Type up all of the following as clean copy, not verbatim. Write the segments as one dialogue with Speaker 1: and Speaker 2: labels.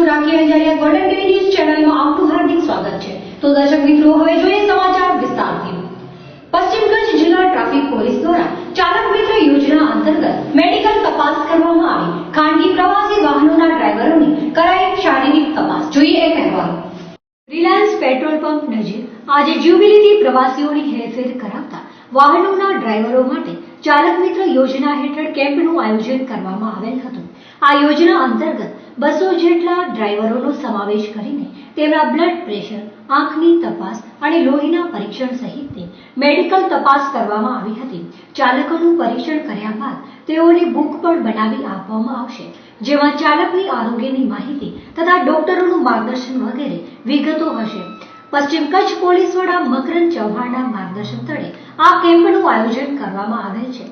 Speaker 1: રાખી Anjaria golden TV news ચેનલમાં આપનું હાર્દિક સ્વાગત છે। તો દર્શક મિત્રો, હવે જોઈએ સમાચાર વિસ્તારથી। પશ્ચિમ કચ્છ જિલ્લા ટ્રાફિક પોલીસ દ્વારા ચાલક મિત્ર યોજના અંતર્ગત મેડિકલ તપાસ કરવામાં આવી। ખાનગી પ્રવાસી વાહનોના ડ્રાઈવરોની કરાઈ શારીરિક તપાસ। જોઈએ એક અહેવાલ। રિલાયન્સ પેટ્રોલ પંપ નજીક આજે જ્યુબિલીથી પ્રવાસીઓની હેરફેર કરાવતા વાહનોના ડ્રાઈવરો માટે ચાલક મિત્ર યોજના હેઠળ કેમ્પનું આયોજન કરવામાં આવેલ હતું। આ યોજના અંતર્ગત 200 જેટલા ડ્રાઈવરોનો સમાવેશ કરીને તેમના બ્લડ પ્રેશર, આંખની તપાસ અને લોહીના પરીક્ષણ સહિતની મેડિકલ તપાસ કરવામાં આવી હતી। ચાલકોનું પરીક્ષણ કર્યા બાદ તેઓને બુક પણ બનાવી આપવામાં આવશે, જેમાં ચાલકની આરોગ્યની માહિતી તથા ડોક્ટરોનું માર્ગદર્શન વગેરે વિગતો હશે। પશ્ચિમ કચ્છ પોલીસ વડા મકરંદ ચૌહાણના માર્ગદર્શન તળે આ કેમ્પનું આયોજન કરવામાં આવેલ છે,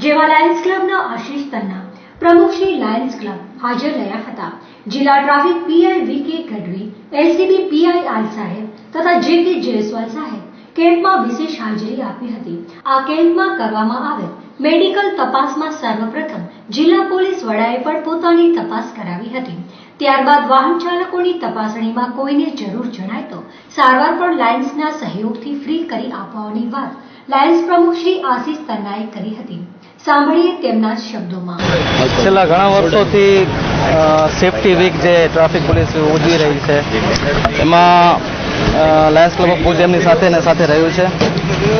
Speaker 1: જેમાં લાયન્સ ક્લબના આશીષ તન્ના, પ્રમુખ શ્રી લાયન્સ ક્લબ હાજર રહ્યા હતા। જિલ્લા traffic PI V K. Gadhvi, LCB PI R સાહેબ તથા જે.કે. જયસ્વાલ સાહેબ કેમ્પમાં વિશેષ હાજરી આપી હતી। આ કેમ્પમાં કરવામાં આવેલ મેડિકલ તપાસમાં સર્વપ્રથમ જિલ્લા પોલીસ વડાએ પણ પોતાની તપાસ કરાવી હતી। ત્યારબાદ વાહન ચાલકોની તપાસણીમાં કોઈને જરૂર જણાય તો સારવાર પણ લાયન્સના સહયોગથી ફ્રી કરી આપવાની વાત લાયન્સ પ્રમુખ શ્રી આશીષ તન્નાએ કરી હતી। સાંભળીએ તેમના શબ્દોમાં।
Speaker 2: છેલ્લા ઘણા વર્ષોથી સેફટી વીક જે ટ્રાફિક પોલીસ ઉજવી રહી છે, એમાં લાયન્સ ક્લબ ઓફ ભુજ એમની સાથે રહ્યું છે।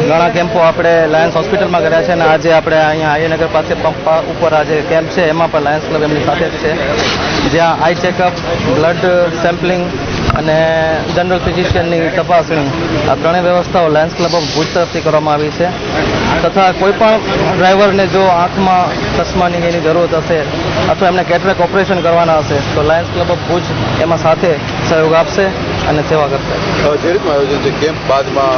Speaker 2: ઘણા કેમ્પો આપણે લાયન્સ હોસ્પિટલમાં કર્યા છે અને આજે આપણે અહીંયા આર્યનગર પાસે પંપ ઉપર આજે કેમ્પ છે, એમાં પણ લાયન્સ ક્લબ એમની સાથે જ છે, જ્યાં આઈ ચેકઅપ, બ્લડ સેમ્પલિંગ અને જનરલ ફિઝિશિયનની તપાસણી આ ત્રણેય વ્યવસ્થાઓ લાયન્સ ક્લબ ઓફ ભુજ તરફથી કરવામાં આવી છે। તથા કોઈપણ ડ્રાઈવરને જો આંખમાં ચશ્માની એની જરૂરત હશે અથવા એમને કેટરેક્ટ ઓપરેશન કરવાના હશે તો લાયન્સ ક્લબ ઓફ ભુજ એમાં સાથે સહયોગ આપશે અને સેવા કરશે।
Speaker 3: જે રીતનું આયોજન છે, કેમ્પ બાદમાં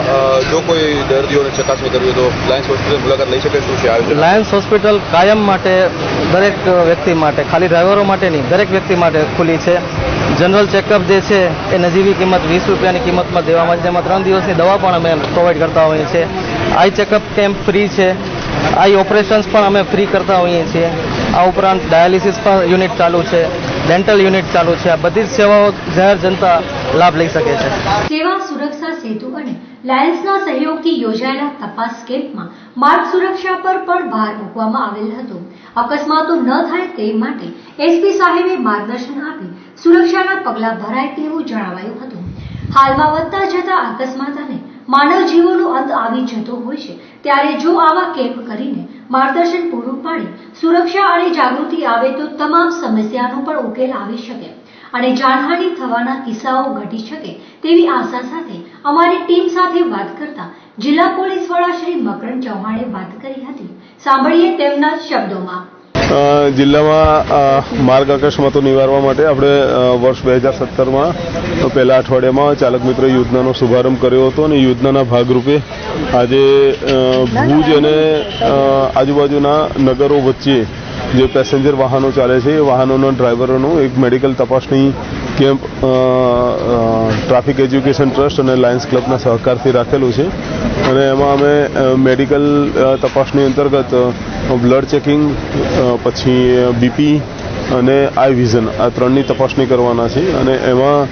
Speaker 3: જો કોઈ દર્દીઓને ચકાસણી કરવી હોય તો લાયન્સ હોસ્પિટલ મુલાકાત લઈ શકે? શું છે આયોજન? લાયન્સ
Speaker 2: હોસ્પિટલ કાયમ માટે દરેક વ્યક્તિ માટે, ખાલી ડ્રાઈવરો માટે નહીં, દરેક વ્યક્તિ માટે ખુલ્લી છે। જનરલ ચેકઅપ જે છે એ નજીવી કિંમત 20 રૂપિયાની કિંમતમાં દેવામાં છે, જેમાં 3 દિવસની દવા પણ અમે પ્રોવાઈડ કરતા હોઈએ છીએ। આઈ ચેકઅપ કેમ્પ ફ્રી છે, આઈ ઓપરેશન્સ પણ અમે ફ્રી કરતા હોઈએ છીએ। આ ઉપરાંત ડાયાલિસિસ પણ યુનિટ ચાલુ છે, ડેન્ટલ યુનિટ ચાલુ છે। આ બધી જ સેવાઓ જાહેર જનતા લાભ લઈ શકે છે।
Speaker 1: સેવા સુરક્ષા સેતુ અને લાયન્સના સહયોગથી યોજાયેલા તપાસ કેમ્પમાં માર્ગ સુરક્ષા પર પણ ભાર મૂકવામાં આવેલ હતો। અકસ્માતો ન થાય તે માટે એસપી સાહેબે માર્ગદર્શન આપી સુરક્ષાના પગલાં ભરાય તેવું જણાવાયું હતું। હાલમાં વધતા જતા અકસ્માત અને માનવ જીવોનો અંત આવી જતો હોય છે, ત્યારે જો આવા કેમ્પ કરીને માર્ગદર્શન પૂરું પાડી સુરક્ષા અને જાગૃતિ આવે તો તમામ સમસ્યાનો પણ ઉકેલ આવી શકે અને જાનહાનિ થવાના કિસ્સાઓ ઘટી શકે તેવી આશા સાથે અમારી ટીમ સાથે વાત કરતા જિલ્લા પોલીસ વડા શ્રી મકરંદ ચૌહાણે વાત કરી હતી। સાંભળીએ તેમના શબ્દોમાં।
Speaker 3: જિલ્લામાં માર્ગ અકસ્માતો નિવારવા માટે આપણે વર્ષ 2017માં પહેલા અઠવાડિયામાં ચાલક મિત્ર યોજનાનો શુભારંભ કર્યો હતો અને યોજનાના ભાગરૂપે આજે ભુજ અને આજુબાજુના નગરો વચ્ચે જે પેસેન્જર વાહનો ચાલે છે એ વાહનોના ડ્રાઈવરોનું એક મેડિકલ તપાસણી કેમ્પ ટ્રાફિક એજ્યુકેશન ટ્રસ્ટ અને લાયન્સ ક્લબના સહકારથી રાખેલું છે અને એમાં અમે મેડિકલ તપાસણી અંતર્ગત બ્લડ ચેકિંગ, પછી બીપી અને આઈ વિઝન આ ત્રણની તપાસણી કરવાના છે અને એમાં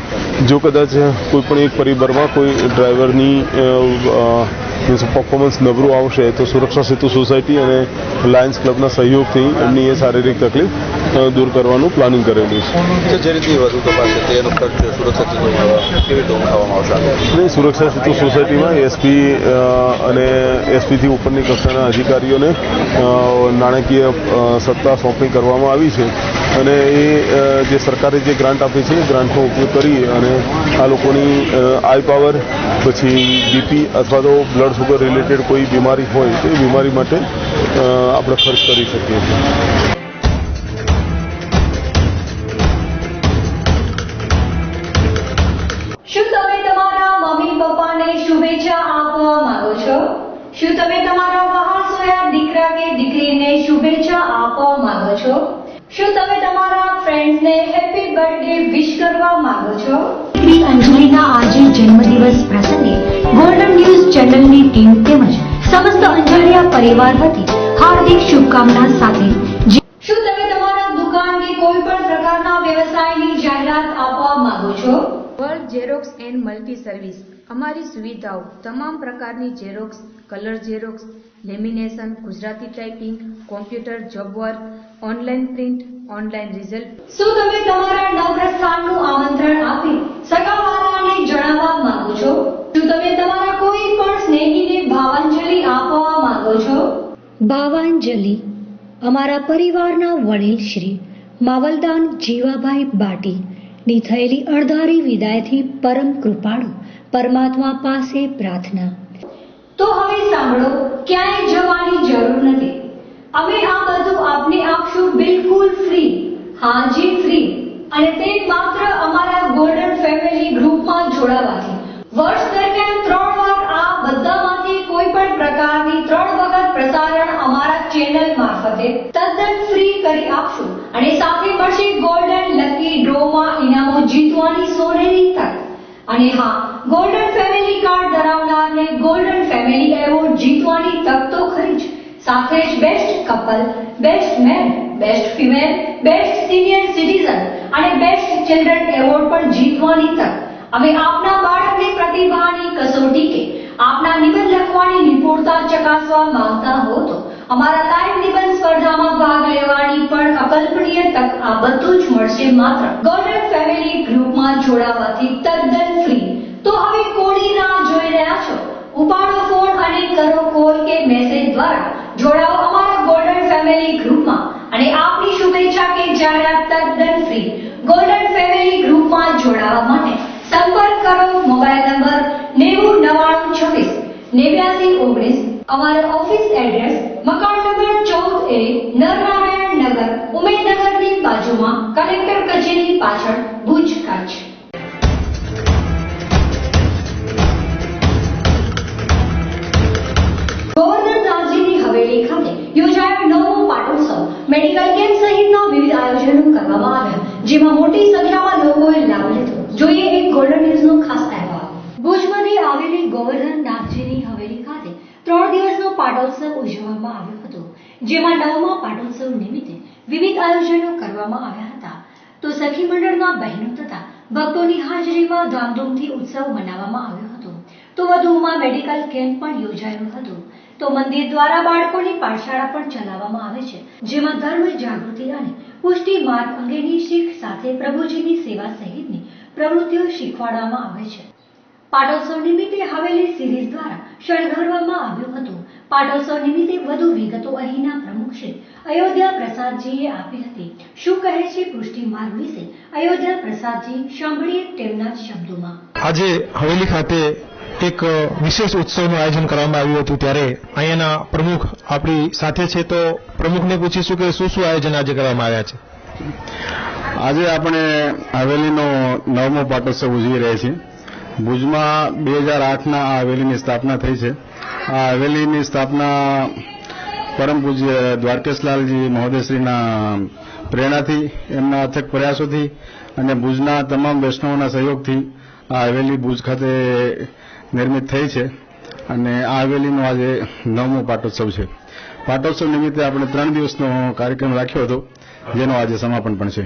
Speaker 3: જો કદાચ કોઈ પણ એક પરિબળમાં કોઈ ડ્રાઈવરની પરફોર્મન્સ નબળું આવશે તો સુરક્ષા સેતુ સોસાયટી અને લાયન્સ ક્લબના સહયોગથી એમની એ શારીરિક તકલીફ દૂર કરવાનું પ્લાનિંગ કરેલું છે। જે રીતની વધુ તપાસ છે તેનો ખર્ચ સુરક્ષા સેતુમાં કેવી રીતે ઉઠાવવામાં આવશે? નહીં, સુરક્ષા સેતુ સોસાયટીમાં એસપી અને એસપીથી ઉપરની કક્ષાના અધિકારીઓને નાણાકીય સત્તા સોંપણી કરવામાં આવી છે અને એ જે સરકારે જે ગ્રાન્ટ આપી છે એ ગ્રાન્ટનો ઉપયોગ કરી અને આ લોકોની આઈ પાવર, પછી બીપી અથવા તો બ્લડ સુગર રિલેટેડ કોઈ બીમારી હોય તો એ બીમારી માટે આપણે ખર્ચ કરી શકીએ છીએ।
Speaker 1: શું તમે તમારા મમ્મી પપ્પાને શુભેચ્છા આપવા માંગો છો? શું તમે તમારા વહાણસોયા દીકરા કે દીકરીને શુભેચ્છા આપવા માંગો છો? શું તમે તમારા ફ્રેન્ડ્સને હેપી બર્થડે વિશ કરવા માંગો છો? શ્રી અંજલિના આજે જન્મદિવસ પ્રસંગે ગોલ્ડન ન્યૂઝ ચેનલની ટીમ તેમજ સમસ્ત અંજારિયા પરિવાર વતી હાર્દિક શુભકામના સાથે શું તમે તમારા દુકાન કે કોઈ પણ પ્રકારના વ્યવસાયની જાહેરાત આપવા માંગો છો?
Speaker 4: World xerox and multi service અમારી સુવિધાઓ તમામ પ્રકારની xerox, colour xerox, lamination, Gujarati typing, computer job work, online print, online result.
Speaker 1: શું તમે તમારા નવપ્રસ્થાનનું આમંત્રણ આપી સગાવાલાને જણાવવા માંગો છો? શું તમે તમારા કોઈ પણ સ્નેહીને ભાવાંજલિ આપવા માંગો છો?
Speaker 5: ભાવાંજલિ અમારા પરિવારના વડીલ શ્રી માવલદાન જીવાભાઈ બાટીની થયેલી અણધારી વિદાયથી પરમ કૃપાળુ પરમાત્મા પાસે પ્રાર્થના.
Speaker 1: તો હવે સાંભળો, ક્યાંય જવાની જરૂર નથી. અમે આ બધું આપને આપશું બિલકુલ ફ્રી. હાજી ફ્રી. અને તે માત્ર અમારા ગોલ્ડન ફેમિલી ગ્રુપમાં જોડાવાથી. વર્ષ દરમિયાન 3 વાર આ બધામાંથી કોઈ પણ પ્રકારની 3 વખત પ્રસારણ અમારા ચેનલ મારફતે તદ્દન ફ્રી કરી આપશું. અને સાથે મળશે ગોલ્ડન લકી ડ્રોમાં ઇનામો જીતવાની સોનેરી તક. અને હા, ગોલ્ડન ફેમિલી કાર્ડ ધરાવનારને ગોલ્ડન ફેમિલી એવોર્ડ જીતવાની તક તો ખરી જ, સાથે જ best couple, best man, best female, best senior citizen અને બેસ્ટ ચિલ્ડ્રન એવોર્ડ પણ જીતવાની તક. અમે આપના બાળકની પ્રતિભાની કસોટી કે આપના નિબંધ લખવાની નિપુણતા ચકાસવા માંગતા હો તો અમારા લાઈવ નિબંધ સ્પર્ધામાં ભાગ લેવાની પણ અકલ્પનીય તક. આ બધું જ મળશે માત્ર ગોલ્ડન ફેમિલી ગ્રુપમાં જોડાવાથી તદ્દન ફ્રી. તો હવે કોની રાહ જોઈ રહ્યા છો? ઉપાડો ફોન અને કરો કોલ કે મેસેજ દ્વારા જોડાઓ અમારા ગોલ્ડન ફેમિલી ગ્રુપમાં. અને આપની શુભેચ્છા કે જાહેરાત તદ્દન ફ્રી. ગોલ્ડન ફેમિલી ગ્રુપમાં જોડાવા માટે સંપર્ક કરો મોબાઈલ નંબર 9099268919. અમારા ઓફિસ એડ્રેસ મકાન નંબર 14A, નરનારાયણ નગર, ઉમેદનગરની બાજુમાં, કલેક્ટર કચેરી પાછળ, ભુજ, કચ્છ. ગવર્નર નાથજીની હવેલી ખાતે યોજાયો 9મો પાટોત્સવ મેડિકલ કેમ્પ સહિતના વિવિધ આયોજનો કરવામાં આવ્યા, જેમાં મોટી સંખ્યામાં લોકોએ લાભ લીધો. જોઈએ એક ગોલ્ડન ન્યૂઝનો ખાસ અહેવાલ. ભુજમાંથી આવેલી ગવર્નર નાથજીની હવેલી ખાતે 3 દિવસનો પાટોત્સવ ઉજવવામાં આવ્યો હતો, જેમાં 9મા પાટોત્સવ નિમિત્તે વિવિધ આયોજનો કરવામાં આવ્યા હતા. તો સખી મંડળના બહેનો તથા ભક્તોની હાજરીમાં ધામધૂમથી ઉત્સવ મનાવવામાં આવ્યો હતો. તો વધુમાં મેડિકલ કેમ્પ પણ યોજાયો હતો. તો મંદિર દ્વારા બાળકોની પાઠશાળા પણ ચલાવવામાં આવે છે, જેમાં ધર્મ જાગૃતિ અને પુષ્ટિ માર્ગ અંગેની શીખ સાથે પ્રભુજીની સેવા સહિતની પ્રવૃત્તિઓ શીખવાડવામાં આવે છે. પાટોત્સવ નિમિત્તે હવેલી સિરીઝ દ્વારા શણગારવામાં આવ્યું હતું. પાટોત્સવ નિમિત્તે વધુ વિગતો અહીંના પ્રમુખ શ્રી અયોધ્યા પ્રસાદજીએ આપી હતી. શું કહે છે પુષ્ટિ માર્ગ વિશે અયોધ્યા પ્રસાદજી, સાંભળીએ તેમના શબ્દોમાં.
Speaker 6: આજે હવેલી ખાતે એક વિશેષ ઉત્સવનું આયોજન કરવામાં આવ્યું હતું, ત્યારે અહીંયાના પ્રમુખ આપણી સાથે છે. તો પ્રમુખને પૂછીશું કે શું શું આયોજન આજે કરવામાં આવ્યા છે.
Speaker 3: આજે આપણે હવેલીનો 9મો પાટોત્સવ ઉજવી રહ્યા છીએ. ભુજમાં 2008ના આ હવેલીની સ્થાપના થઈ છે. આ હવેલીની સ્થાપના પરમ પૂજ્ય દ્વારકેશલાલજી મહોદયશ્રીના પ્રેરણાથી, એમના અથક પ્રયાસોથી અને ભુજના તમામ વૈષ્ણવોના સહયોગથી આ હવેલી ભુજ ખાતે નિર્મિત થઈ છે. અને આ હવેલીનો આજે 9મો પાટોત્સવ છે. પાટોત્સવ નિમિત્તે આપણે 3 દિવસનો કાર્યક્રમ રાખ્યો હતો, જેનો આજે સમાપન પણ છે.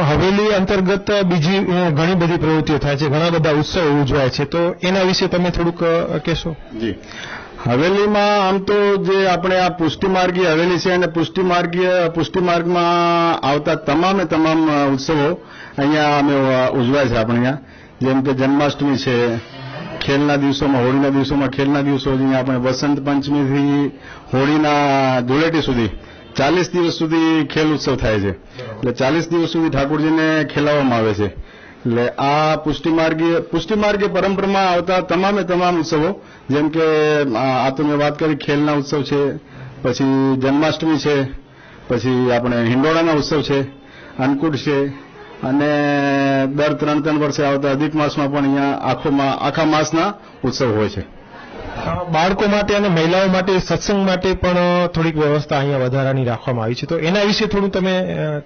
Speaker 6: હવેલી અંતર્ગત બીજી ઘણી બધી પ્રવૃત્તિઓ થાય છે, ઘણા બધા ઉત્સવો ઉજવાય છે, તો એના વિશે તમે થોડુંક કહેશો.
Speaker 3: જી, હવેલીમાં આમ તો જે આપણે આ પુષ્ટિમાર્ગીય હવેલી છે, અને પુષ્ટિમાર્ગમાં આવતા તમામે તમામ ઉત્સવો અહીંયા અમે ઉજવાય છે. આપણે અહીંયા જેમ કે જન્માષ્ટમી છે, ખેલના દિવસોમાં, હોળીના દિવસોમાં ખેલના દિવસો, અહીંયા આપણે વસંત પંચમીથી હોળીના ધૂળેટી સુધી 40 દિવસ સુધી ખેલ ઉત્સવ થાય છે. એટલે 40 દિવસ સુધી ઠાકોરજીને ખેલાવવામાં આવે છે. એટલે આ પુષ્ટિમાર્ગીય પરંપરામાં આવતા તમામે તમામ ઉત્સવો, જેમ કે આ તો મેં વાત કરી ખેલના ઉત્સવ છે, પછી જન્માષ્ટમી છે, પછી આપણે હિંડોળાના ઉત્સવ છે, અન્નકૂટ છે, અને દર 3 વર્ષે આવતા અધિક માસમાં પણ અહીંયા આખા માસના ઉત્સવ હોય છે.
Speaker 6: બાળકો માટે અને મહિલાઓ માટે સત્સંગ માટે પણ થોડીક વ્યવસ્થા અહીંયા વધારાની રાખવામાં આવી છે, તો એના વિશે થોડું તમે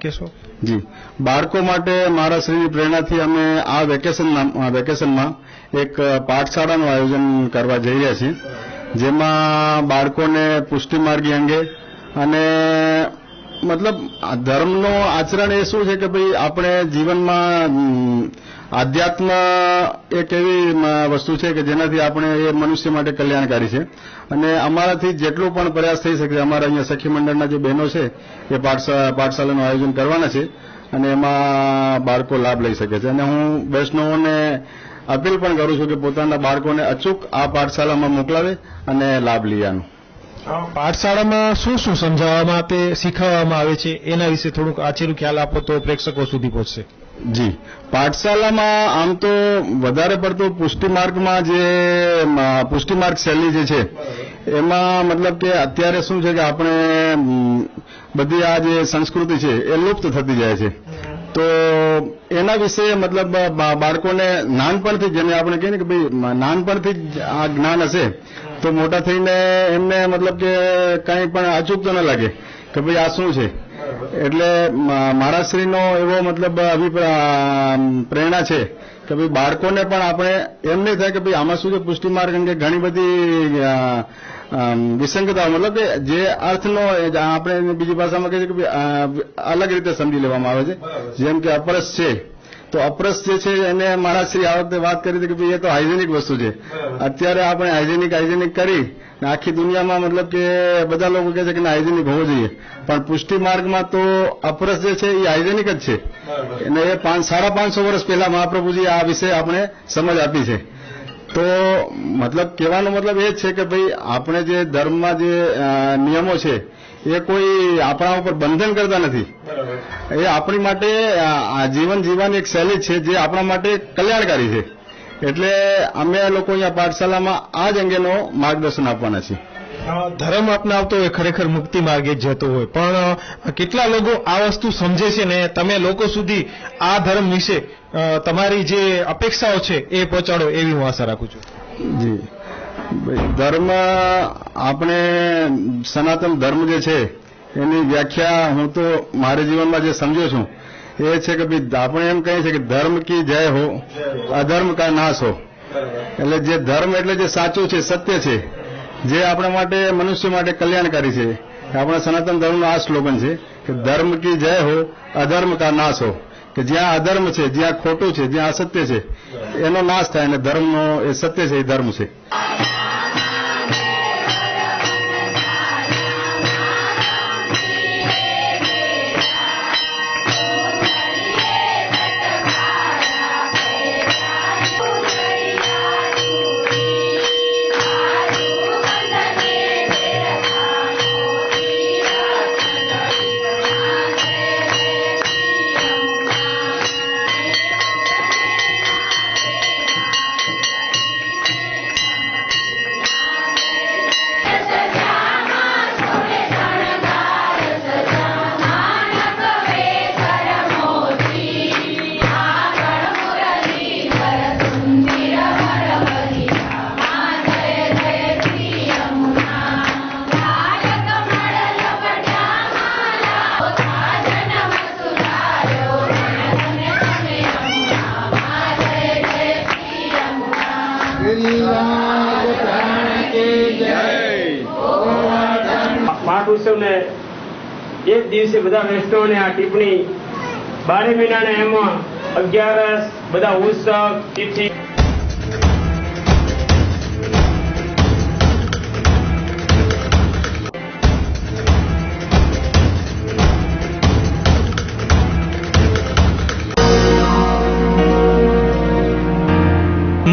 Speaker 6: કહેશો.
Speaker 3: જી, બાળકો માટે મારા શ્રીની પ્રેરણાથી અમે આ વેકેશનમાં એક પાઠશાળાનું આયોજન કરવા જઈ રહ્યા છીએ, જેમાં બાળકોને પુષ્ટિમાર્ગી અંગે અને
Speaker 7: મતલબ ધર્મનો આચરણ એ શું છે કે ભાઈ આપણે જીવનમાં આધ્યાત્મ એક એવી વસ્તુ છે કે જેનાથી આપણે એ મનુષ્ય માટે કલ્યાણકારી છે અને અમારાથી જેટલો પણ પ્રયાસ થઈ શકે અમારા અહીંયા સખી મંડળના જે બહેનો છે એ પાઠશાલાનું આયોજન કરવાના છે અને એમાં બાળકો લાભ લઈ શકે છે અને હું વૈષ્ણવોને અપીલ પણ કરું છું કે પોતાના બાળકોને અચૂક આ પાઠશાલામાં મોકલાવે અને લાભ લઈ આનો.
Speaker 6: પાઠશાળામાં શું શું સમજાવવામાં તે શીખવવામાં આવે છે એના વિશે થોડુંક આચેરું ખ્યાલ આપો તો પ્રેક્ષકો સુધી પહોંચશે.
Speaker 7: જી, પાઠશાલામાં આમ તો વધારે પડતું પુષ્ટિમાર્ગમાં જે પુષ્ટિમાર્ગ શૈલી જે છે એમાં મતલબ કે અત્યારે શું છે કે આપણે બધી આ જે સંસ્કૃતિ છે એ લુપ્ત થતી જાય છે તો એના વિશે મતલબ બાળકોને નાનપણથી જેને આપણે કહીએ ને કે ભાઈ નાનપણથી જ આ જ્ઞાન હશે તો મોટા થઈને એમને મતલબ કે કંઈ પણ અચૂકતો ન લાગે કે ભાઈ આ શું છે. એટલે મહારાજશ્રીનો એવો મતલબ પ્રેરણા છે કે ભાઈ બાળકોને પણ આપણે એમ નહીં થાય કે ભાઈ આમાં શું છે પુષ્ટિમાર્ગ અંગે ઘણી બધી વિસંગતા મતલબ કે જે અર્થનો આપણે બીજી ભાષામાં કહીએ કે ભાઈ અલગ રીતે સમજી લેવામાં આવે છે. જેમ કે અપરસ છે તો અપરસ જે છે એને મહારાજશ્રી આ વખતે વાત કરી હતી કે ભાઈ એ તો હાઇજેનિક વસ્તુ છે. અત્યારે આપણે હાઇજેનિક કરી આખી દુનિયામાં મતલબ કે બધા લોકો કહે છે કે હાઇજેનિક હોવો જોઈએ પણ પુષ્ટિ માર્ગમાં તો અપરસ જે છે એ હાઇજેનિક જ છે અને એ 550 વર્ષ પહેલા મહાપ્રભુજી આ વિશે આપણે સમજ આપી છે. તો મતલબ કહેવાનો મતલબ એ જ છે કે ભાઈ આપણે જે ધર્મમાં જે નિયમો છે એ કોઈ આપણા ઉપર બંધન કરતા નથી. એ આપણી માટે જીવન જીવવાની એક શૈલી છે જે આપણા માટે કલ્યાણકારી છે. એટલે અમે લોકો અહીંયા પાઠશાલામાં આ જ અંગેનો માર્ગદર્શન આપવાના છીએ.
Speaker 6: ધર્મ અપનાવતો હોય ખરેખર મુક્તિ માર્ગે જ જતો હોય પણ કેટલા લોકો આ વસ્તુ સમજે છે ને તમે લોકો સુધી આ ધર્મ વિશે તમારી જે અપેક્ષાઓ છે એ પહોંચાડો એવી હું આશા રાખું છું.
Speaker 7: જી, ધર્મ આપણે સનાતન ધર્મ જે છે એની વ્યાખ્યા હું તો મારા જીવનમાં જે સમજ્યો છું એ છે કે ભાઈ આપણે એમ કહીએ છીએ કે ધર્મ કી જય હો અધર્મ કા નાશ હો. એટલે જે ધર્મ એટલે જે સાચું છે સત્ય છે જે આપણા માટે મનુષ્ય માટે કલ્યાણકારી છે. આપણા સનાતન ધર્મનું આ સ્લોગન છે કે ધર્મ કી જય હો અધર્મ કા નાશ હો. કે જ્યાં અધર્મ છે જ્યાં ખોટું છે જ્યાં અસત્ય છે એનો નાશ થાય અને ધર્મનો એ સત્ય છે એ ધર્મ છે.
Speaker 8: પાઠ ઉત્સવને એક દિવસે બધા વૈષ્ણવને આ ટિપ્પણી 12 મહિનાને એમાં 11 બધા ઉત્સવ તિથિ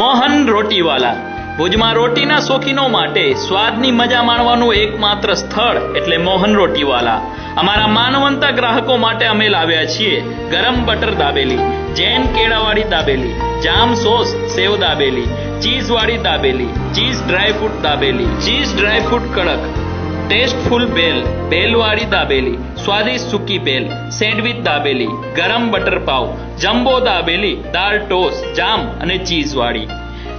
Speaker 9: મોહન રોટીવાલા ભુજમાં રોટીના શોખીનો માટે સ્વાદની મજા માણવાનું એકમાત્ર સ્થળ એટલે મોહન રોટીવાલા. અમારા માનવંતા ગ્રાહકો માટે અમે લાવ્યા છીએ ગરમ બટર દાબેલી, જૈન કેળાવાળી દાબેલી, જામ સોસ સેવ દાબેલી, ચીઝ વાળી dabeli, cheese dry fruit dabeli, cheese dry fruit કડક, ટેસ્ટફુલ ભેલ, ભેલવાળી દાબેલી, સ્વાદિષ્ટ સૂકી ભેલ, સેન્ડવિચ દાબેલી, ગરમ બટર પાવ, જમ્બો દાબેલી, દાળ ટોસ્ટ, જામ અને ચીઝ વાળી.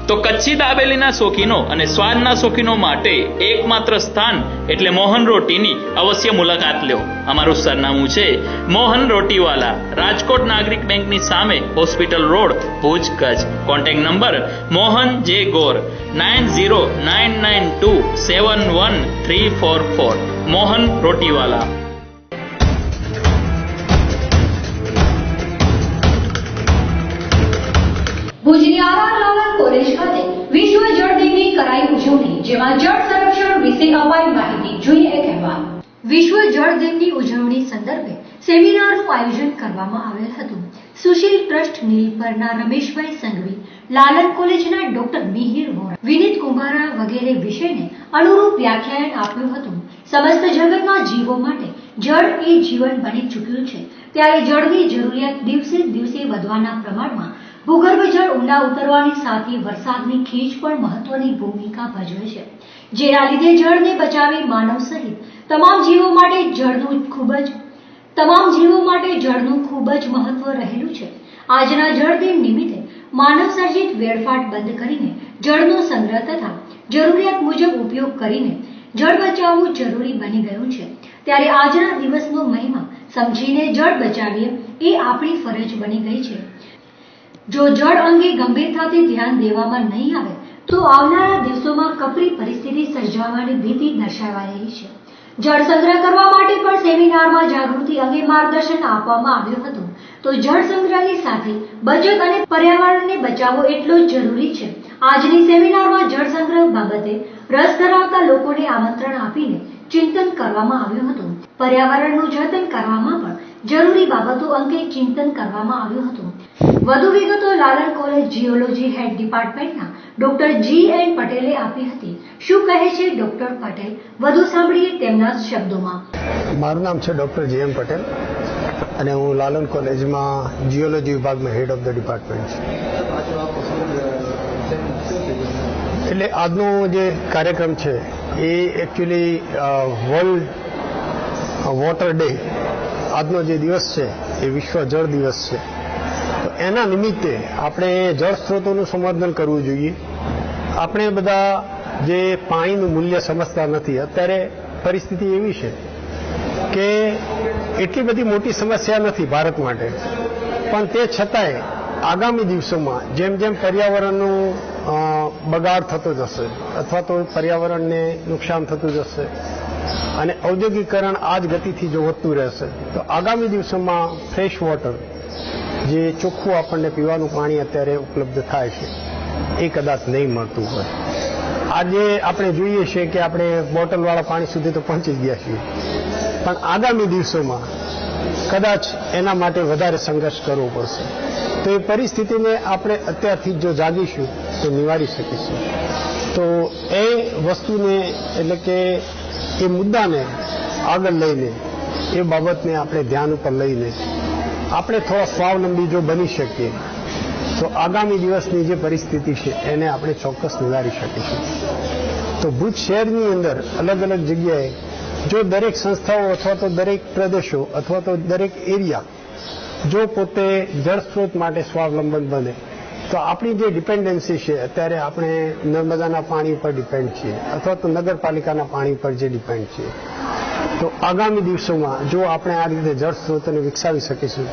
Speaker 9: તો કચ્છી દાબેલીના શોખીનો અને સ્વાદના શોખીનો માટે એકમાત્ર સ્થાન એટલે મોહન રોટીની અવશ્ય મુલાકાત લ્યો. અમારું સરનામું છે મોહન રોટીવાલા, રાજકોટ નાગરિક બેંકની સામે, hospital road, Bhuj, Kutch. Contact number Mohan જે ગોર 9099271344. મોહન રોટીવાલા.
Speaker 1: જેમાં જળ સંરક્ષણ વિશે અપાઈ માહિતી. જોઈએ એક અહેવાલ. વિશ્વ જળ દિનની ઉજવણી સંદર્ભે સેમિનારનું આયોજન કરવામાં આવેલ હતું. સુશીલ ટ્રસ્ટ નીલપરના રમેશભાઈ સંઘવી, લાલન કોલેજના ડોક્ટર મિહિર વોરા, વિનીત કુંભારા વગેરે વિષયને અનુરૂપ વ્યાખ્યાન આપ્યું હતું. સમસ્ત જગતના જીવો માટે જળ એ જીવન બની ચૂક્યું છે, ત્યારે જળની જરૂરિયાત દિવસે દિવસે વધવાના પ્રમાણમાં ભૂગર્ભ જળ ઊંડા ઉતરવાની સાથે વરસાદની ખીચ પણ મહત્વની ભૂમિકા ભજવે છે, જેના લીધે જળને બચાવી માનવ સહિત તમામ જીવો માટે જળનું ખૂબ જ મહત્વ રહેલું છે. આજના જળ દિન નિમિત્તે માનવ સર્જિત વેડફાટ બંધ કરીને જળનો સંગ્રહ તથા જરૂરિયાત મુજબ ઉપયોગ કરીને જળ બચાવવું જરૂરી બની ગયું છે. ત્યારે આજના દિવસનો મહિમા સમજીને જળ બચાવીએ એ આપણી ફરજ બની ગઈ છે. જો જળ અંગે ગંભીરતાથી ધ્યાન દેવામાં નહીં આવે તો આવનારા દિવસોમાં કપરી પરિસ્થિતિ સર્જાવાની ભીતિ દર્શાવાઈ રહી છે. જળ સંગ્રહ કરવા માટે પણ સેમિનારમાં જાગૃતિ અંગે માર્ગદર્શન આપવામાં આવ્યું હતું. તો જળ સંગ્રહની સાથે બચત અને પર્યાવરણને બચાવવો એટલો જ જરૂરી છે. આજની સેમિનારમાં જળ સંગ્રહ બાબતે રસ ધરાવતા લોકોને આમંત્રણ આપીને ચિંતન કરવામાં આવ્યું હતું. પર્યાવરણનું જતન કરવામાં પણ જરૂરી બાબતો અંગે ચિંતન કરવામાં આવ્યું હતું. વધુ વિગતો લાલન કોલેજ જીઓલોજી હેડ ડિપાર્ટમેન્ટના ડોક્ટર G.N. પટેલે આપી હતી. શું કહે છે ડોક્ટર પટેલ? વધુ સાંભળીએ તેમના શબ્દોમાં.
Speaker 10: મારું નામ છે ડોક્ટર G.M. પટેલ અને હું લાલન કોલેજમાં જીઓલોજી વિભાગમાં હેડ ઓફ ધ ડિપાર્ટમેન્ટ છું. એટલે આજનો જે કાર્યક્રમ છે એ એકચ્યુઅલી વર્લ્ડ વોટર ડે, આજનો જે દિવસ છે એ વિશ્વ જળ દિવસ છે. તો એના નિમિત્તે આપણે જળ સ્ત્રોતોનું સંવર્ધન કરવું જોઈએ. આપણે બધા જે પાણીનું મૂલ્ય સમજતા નથી. અત્યારે પરિસ્થિતિ એવી છે કે એટલી બધી મોટી સમસ્યા નથી ભારત માટે, પણ તે છતાંય આગામી દિવસોમાં જેમ જેમ પર્યાવરણનું બગાડ થતો જશે અથવા તો પર્યાવરણને નુકસાન થતું જશે અને ઔદ્યોગિકરણ આ જ ગતિથી જો વધતું રહેશે તો આગામી દિવસોમાં ફ્રેશ વોટર, જે ચોખ્ખું આપણને પીવાનું પાણી અત્યારે ઉપલબ્ધ થાય છે, એ કદાચ નહીં મળતું હોય. આજે આપણે જોઈએ છીએ કે આપણે બોટલવાળા પાણી સુધી તો પહોંચી ગયા છીએ, પણ આગામી દિવસોમાં કદાચ એના માટે વધારે સંઘર્ષ કરવો પડશે. તો એ પરિસ્થિતિને આપણે અત્યારથી જો જાગીશું તો નિવારી શકીશું. તો એ વસ્તુને એટલે કે એ મુદ્દાને આગળ લઈને એ બાબતને આપણે ધ્યાન ઉપર લઈને આપણે થોડા સ્વાવલંબી જો બની શકીએ તો આગામી દિવસની જે પરિસ્થિતિ છે એને આપણે ચોક્કસ નિવારી શકીશું. તો ભુજ શહેરની અંદર અલગ અલગ જગ્યાએ જો દરેક સંસ્થાઓ અથવા તો દરેક પ્રદેશો અથવા તો દરેક એરિયા જો પોતે જળ સ્ત્રોત માટે સ્વાવલંબન બને તો આપણી જે ડિપેન્ડન્સી છે, અત્યારે આપણે નર્મદાના પાણી પર ડિપેન્ડ છીએ અથવા તો નગરપાલિકાના પાણી પર જે ડિપેન્ડ છીએ, તો આગામી દિવસોમાં જો આપણે આ રીતે જળ સ્ત્રોતોને વિકસાવી શકીશું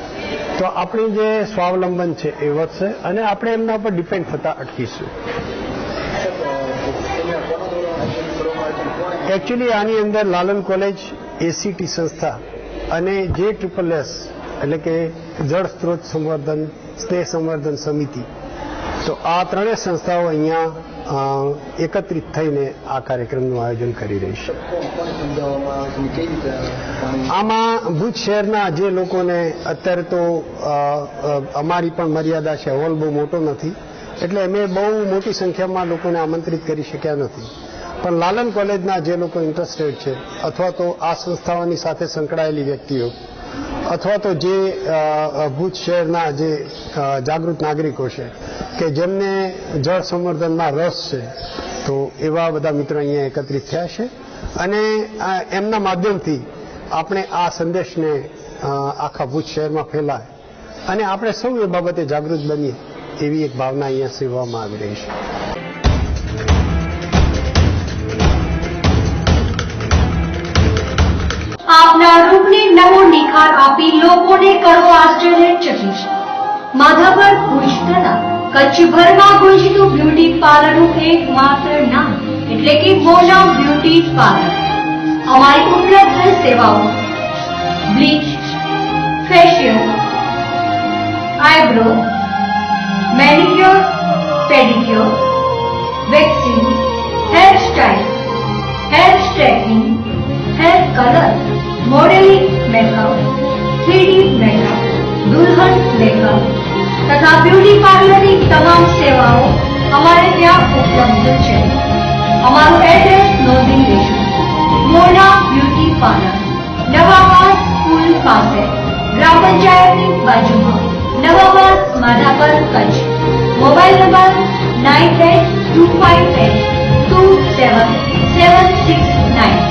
Speaker 10: તો આપણી જે સ્વાવલંબન છે એ વધશે અને આપણે એમના પર ડિપેન્ડ થતા અટકીશું. એકચ્યુઅલી આની અંદર લાલન કોલેજ, ACT સંસ્થા અને JSSS એટલે કે જળ સ્ત્રોત સંવર્ધન સ્નેહ સંવર્ધન સમિતિ, તો આ ત્રણેય સંસ્થાઓ અહીંયા એકત્રિત થઈને આ કાર્યક્રમનું આયોજન કરી રહી છે. આમાં ભુજ શહેરના જે લોકોને અત્યારે તો અમારી પણ મર્યાદા છે, હોલ બહુ મોટો નથી એટલે અમે બહુ મોટી સંખ્યામાં લોકોને આમંત્રિત કરી શક્યા નથી, પણ લાલન કોલેજના જે લોકો ઇન્ટરેસ્ટેડ છે અથવા તો આ સંસ્થાઓની સાથે સંકળાયેલી વ્યક્તિઓ અથવા તો જે ભુજ શહેરના જે જાગૃત નાગરિકો છે કે જેમને જળ સંવર્ધનમાં રસ છે, તો એવા બધા મિત્રો અહીંયા એકત્રિત થયા છે અને એમના માધ્યમથી આપણે આ સંદેશને આખા ભુજ શહેરમાં ફેલાય અને આપણે સૌ એ બાબતે જાગૃત બનીએ એવી એક ભાવના અહીંયા સેવવામાં આવી રહી છે.
Speaker 1: આપના રૂપને નવો નિખાર આપી લોકોને કરો આશ્ચર્યચકિત. માધાપર ભુજ તથા કચ્છભરમાં ગુંજતું બ્યુટી પાર્લરનું એકમાત્ર નામ એટલે કે મોના બ્યુટી પાર્લર. અમારી ઉપલબ્ધ સેવાઓ: bleach, facial, eyebrow, manicure, pedicure, waxing, hair style, makeup, 3D makeup, દુલ્હન મેકઅપ તથા બ્યુટી પાર્લરની તમામ સેવાઓ અમારે ત્યાં ઉપલબ્ધ છે. અમારું એડ્રેસ નોંધી લેજો. Mona beauty parlour, Navavas school પાસે, ગ્રામ પંચાયતની બાજુમાં, નવાવાસ માધાપર, કચ્છ. Mobile number 9825827769.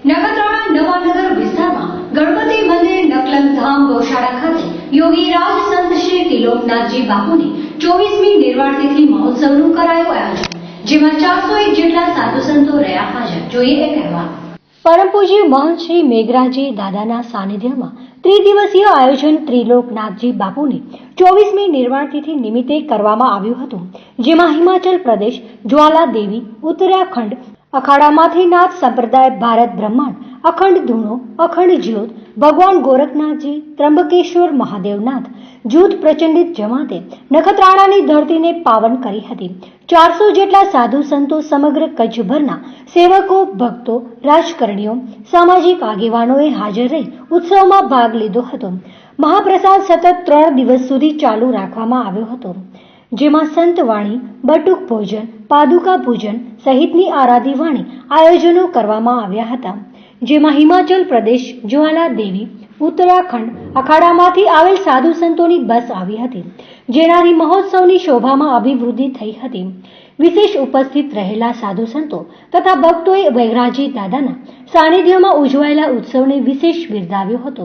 Speaker 1: નખત્રાણા નવાનગર વિસ્તારમાં ગણપતિ મંદિર નકલંગધામ ગૌશાળા ખાતે યોગી રાજ સંત શ્રી ત્રિલોકનાથજી બાપુની 24મી નિર્વાણ તિથિ મહોત્સવનું કરાયું આયોજન, જેમાં 401 જેટલા સાધુ સંતો રહ્યા હાજર. જોઈએ એક અહેવાલ. પરમ પૂજ્ય મહંત શ્રી મેઘરાજજી દાદાના સાનિધ્યમાં ત્રિદિવસીય આયોજન ત્રિલોકનાથજી બાપુની 24મી નિર્વાણ તિથિ નિમિત્તે કરવામાં આવ્યું હતું, જેમાં હિમાચલ પ્રદેશ, જ્વાલા દેવી, ઉત્તરાખંડ અખાડામાંથી નાથ સંપ્રદાય, ભારત બ્રહ્માંડ, અખંડ ધૂણો, અખંડ જ્યોત, ભગવાન ગોરખનાથજી, ત્રંબકેશ્વર મહાદેવનાથ જૂથ પ્રચંડિત જમાતે નખત્રાણાની ધરતીને પાવન કરી હતી. 400 જેટલા સાધુ સંતો, સમગ્ર કચ્છભરના સેવકો, ભક્તો, રાજકારણીઓ, સામાજિક આગેવાનોએ હાજર રહી ઉત્સવમાં ભાગ લીધો હતો. મહાપ્રસાદ સતત 3 દિવસ સુધી ચાલુ રાખવામાં આવ્યો હતો, જેમાં સંતવાણી, બટુક ભોજન, પાદુકા પૂજન સહિતની આરાધી વાણી આયોજનો કરવામાં આવ્યા હતા, જેમાં હિમાચલ પ્રદેશ, જ્વાલા દેવી, ઉત્તરાખંડ અખાડામાંથી આવેલ સાધુ સંતોની બસ આવી હતી, જેનાથી મહોત્સવની શોભામાં અભિવૃદ્ધિ થઈ હતી. વિશેષ ઉપસ્થિત રહેલા સાધુ સંતો તથા ભક્તોએ મેઘરાજજી દાદાના સાનિધ્યમાં ઉજવાયેલા ઉત્સવને વિશેષ બિરદાવ્યો હતો.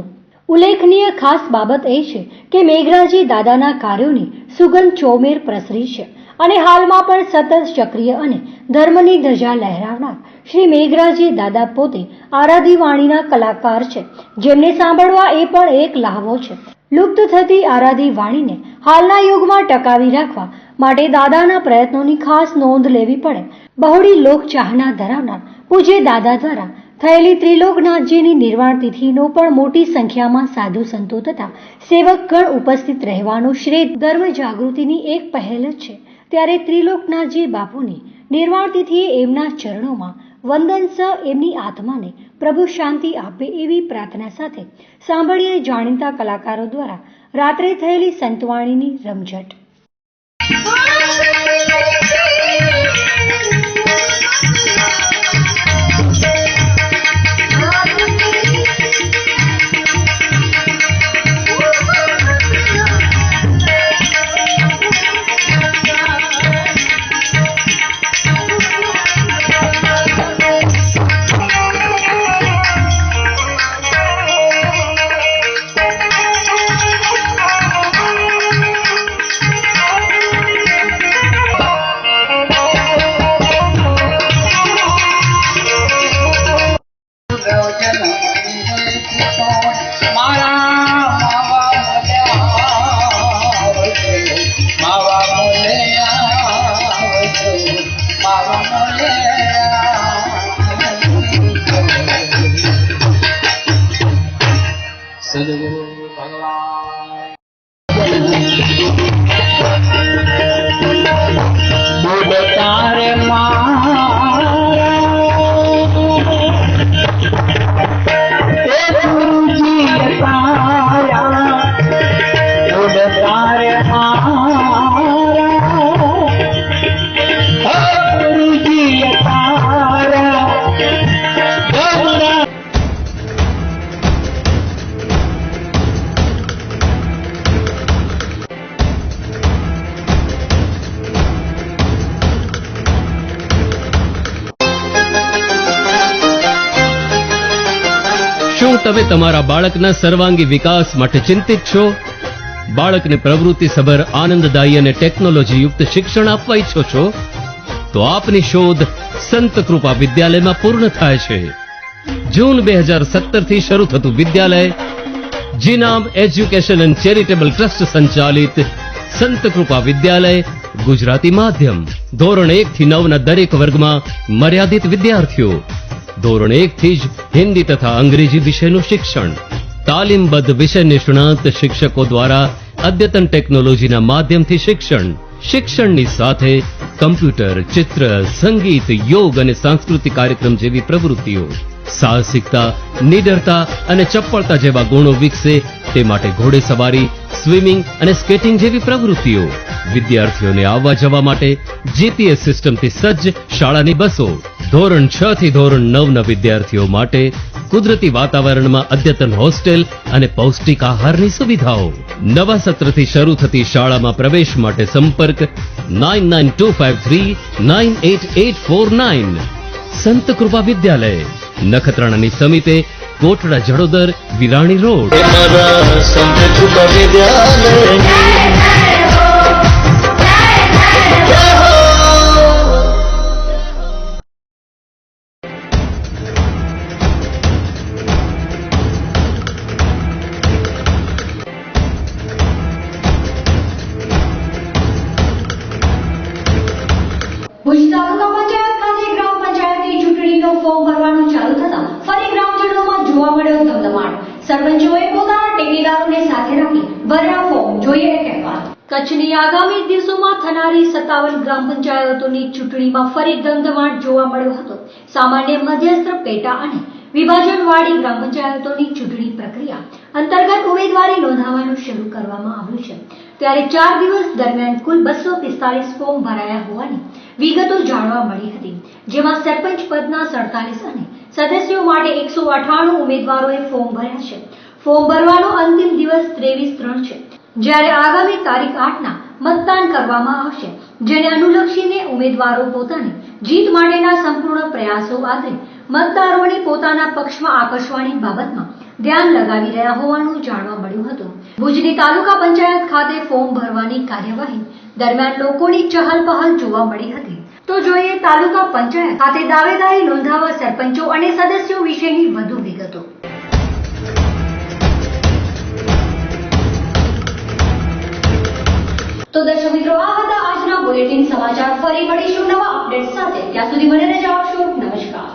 Speaker 1: ઉલ્લેખનીય ખાસ બાબત એ છે કે મેઘરાજજી દાદાના કાર્યોની સુગંધ ચોમેર પ્રસરી છે અને હાલમાં પણ સતત સક્રિય અને ધર્મની ધજા લહેરાવનાર શ્રી મેઘરાજજી દાદા પોતે આરાધી વાણીના કલાકાર છે, જેમને સાંભળવા એ પણ એક લહાવો છે. લુપ્ત થતી આરાધી વાણીને હાલના યુગમાં ટકાવી રાખવા માટે દાદાના પ્રયત્નોની ખાસ નોંધ લેવી પડે. બહોળી લોકચાહના ધરાવનાર પૂજ્ય દાદા દ્વારા થયેલી ત્રિલોકનાથજીની નિર્વાણ તિથિનો પણ મોટી સંખ્યામાં સાધુ સંતો તથા સેવકગણ ઉપસ્થિત રહેવાનો શ્રેય ધર્મ જાગૃતિની એક પહેલ જ છે. ત્યારે ત્રિલોકનાથજી બાપુની નિર્વાણ તિથિએ એમના ચરણોમાં વંદન સહ એમની આત્માને પ્રભુ શાંતિ આપે એવી પ્રાર્થના સાથે સાંભળીએ જાણીતા કલાકારો દ્વારા રાત્રે થયેલી સંતવાણીની રમઝટ.
Speaker 11: શું તમે તમારા બાળકના સર્વાંગી વિકાસ માટે ચિંતિત છો? બાળકને પ્રવૃત્તિસભર, આનંદદાયી અને ટેકનોલોજીયુક્ત શિક્ષણ આપવા ઈચ્છો છો? તો આપની શોધ સંત કૃપા વિદ્યાલયમાં પૂર્ણ થાય છે. જૂન 2017 થી શરૂ થતું વિદ્યાલય જીનામ એજ્યુકેશન એન્ડ ચેરિટેબલ ટ્રસ્ટ સંચાલિત સંત કૃપા વિદ્યાલય ગુજરાતી માધ્યમ. ધોરણ 1 થી 9 ના દરેક વર્ગમાં મર્યાદિત વિદ્યાર્થીઓ. ધોરણ 1 થી જ હિન્દી તથા અંગ્રેજી વિષયનું શિક્ષણ. તાલીમબદ્ધ વિષય નિષ્ણાત શિક્ષકો દ્વારા અદ્યતન ટેકનોલોજીના માધ્યમથી શિક્ષણ. શિક્ષણની સાથે કમ્પ્યુટર, ચિત્ર, સંગીત, યોગ અને સાંસ્કૃતિક કાર્યક્રમ જેવી પ્રવૃત્તિઓ. સાહસિકતા, નિડરતા અને ચપળતા જેવા ગુણો વિકસે તે માટે ઘોડેસવારી, સ્વિમિંગ અને સ્કેટિંગ જેવી પ્રવૃત્તિઓ. વિદ્યાર્થીઓને આવવા જવા માટે જીપીએસ સિસ્ટમથી સજ્જ શાળાની બસો. ધોરણ 6 થી ધોરણ 9ના વિદ્યાર્થીઓ માટે કુદરતી વાતાવરણમાં અદ્યતન હોસ્ટેલ અને પૌષ્ટિક આહારની સુવિધાઓ. નવા સત્રથી શરૂ થતી શાળામાં પ્રવેશ માટે સંપર્ક 9925398849. સંત કૃપા વિદ્યાલય, નખત્રાણાની સમીપે, કોટડા જડોદર, વિરાણી રોડ.
Speaker 1: ભુજ તાલુકા પંચાયત ખાતે ગ્રામ પંચાયતની ચૂંટણીનું ફોર્મ ભરવાનું ચાલુ થતાં ફરી ગ્રામજનોમાં જોવા મળ્યો ધમધમાટ. સરપંચોએ પોતાના ટેકેદારોને સાથે રાખી ભર્યા ફોર્મ. જોઈએ એક અહેવાલ. કચ્છની આગામી દિવસોમાં થનારી 57 ગ્રામ પંચાયતોની ચૂંટણીમાં ફરી ધમધમાટ જોવા મળ્યો હતો. સામાન્ય, મધ્યસ્થ, પેટા અને વિભાજનવાળી ગ્રામ પંચાયતોની ચૂંટણી પ્રક્રિયા અંતર્ગત ઉમેદવારી નોંધાવવાનું શરૂ કરવામાં આવ્યું છે. ત્યારે 4 દિવસ દરમિયાન કુલ 245 ફોર્મ ભરાયા હોવાની વિગતો જાણવા મળી હતી. જેમાં સરપંચ પદના 47 અને સદસ્યો માટે 198 ઉમેદવારોએ ફોર્મ ભર્યા છે. ફોર્મ ભરવાનો અંતિમ દિવસ 23/3 છે, જ્યારે આગામી તારીખ 8ના મતદાન કરવામાં આવશે, જેને અનુલક્ષીને ઉમેદવારો પોતાની જીત માટેના સંપૂર્ણ પ્રયાસો આદરે મતદારોને પોતાના પક્ષમાં આકર્ષવાની બાબતમાં ધ્યાન લગાવી રહ્યા હોવાનું જાણવા મળ્યું હતું. ભુજની તાલુકા પંચાયત ખાતે ફોર્મ ભરવાની કાર્યવાહી દરમિયાન લોકોની ચહલપહલ જોવા મળી હતી. તો જોઈએ તાલુકા પંચાયત ખાતે દાવેદારી નોંધાવવા સરપંચો અને સદસ્યો વિશેની વધુ વિગતો. તો દર્શક મિત્રો, આ હતા આજના બુલેટિન સમાચાર. ફરી મળીશું નવા અપડેટ સાથે. ત્યાં સુધી મને રજા આપશો. નમસ્કાર.